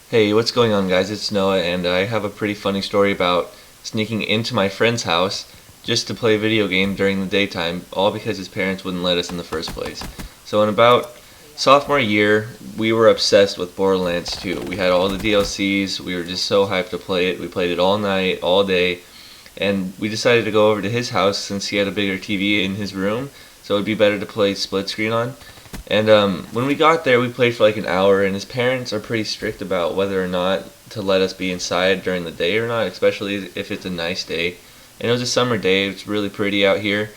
Hey, what's going on, guys? It's Noah, and I have a pretty funny story about sneaking into my friend's house just to play a video game during the daytime, all because his parents wouldn't let us in the first place. So in about sophomore year, we were obsessed with Borderlands 2. We had all the DLCs, we were just so hyped to play it. We played it all night, all day, and we decided to go over to his house since he had a bigger TV in his room, so it would be better to play split screen on. And when we got there, we played for like an hour, and his parents are pretty strict about whether or not to let us be inside during the day or not, especially if it's a nice day. And it was a summer day, it's really pretty out here.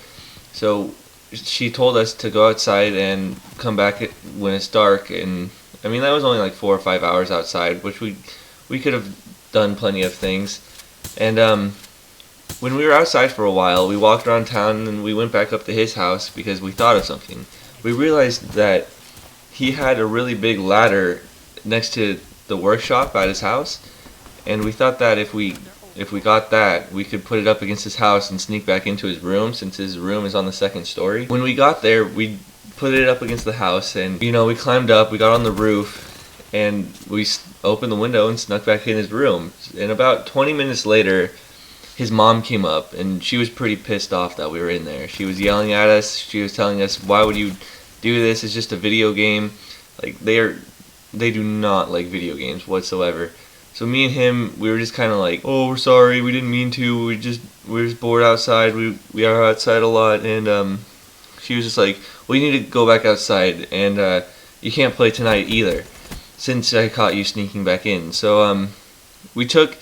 So she told us to go outside and come back when it's dark, and I mean that was only like 4 or 5 hours outside, which we could have done plenty of things. And when we were outside for a while, we walked around town and we went back up to his house because we thought of something. We realized that he had a really big ladder next to the workshop at his house, and we thought that if we got that, we could put it up against his house and sneak back into his room since his room is on the second story. When we got there, we put it up against the house, and we climbed up, we got on the roof, and we opened the window and snuck back in his room. And about 20 minutes later, his mom came up, and she was pretty pissed off that we were in there. She was yelling at us. She was telling us, "Why would you do this? It's just a video game." Like they do not like video games whatsoever. So me and him, we were just kind of like, "Oh, we're sorry. We didn't mean to. We're just bored outside. We are outside a lot." And she was just like, "Well, you need to go back outside, and you can't play tonight either, since I caught you sneaking back in." So we took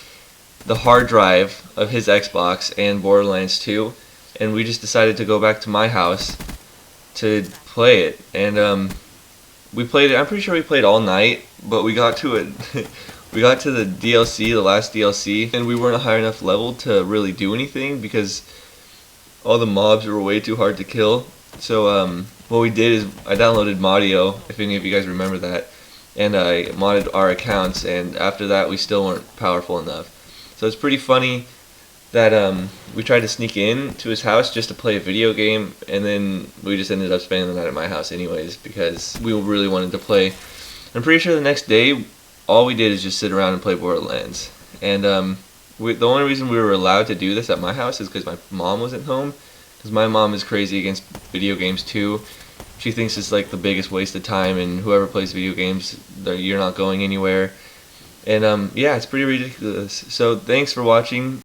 the hard drive of his Xbox and Borderlands 2, and we just decided to go back to my house to play it. And we played it. I'm pretty sure we played all night, but we got to it. We got to the DLC, the last DLC, and we weren't a high enough level to really do anything because all the mobs were way too hard to kill. So what we did is I downloaded Modio, if any of you guys remember that, and I modded our accounts, and after that we still weren't powerful enough. So it's pretty funny that we tried to sneak in to his house just to play a video game, and then we just ended up spending the night at my house anyways because we really wanted to play. I'm pretty sure the next day all we did is just sit around and play Borderlands. And the only reason we were allowed to do this at my house is because my mom wasn't home, because my mom is crazy against video games too. She thinks it's like the biggest waste of time, and whoever plays video games, you're not going anywhere. And yeah, it's pretty ridiculous. So thanks for watching.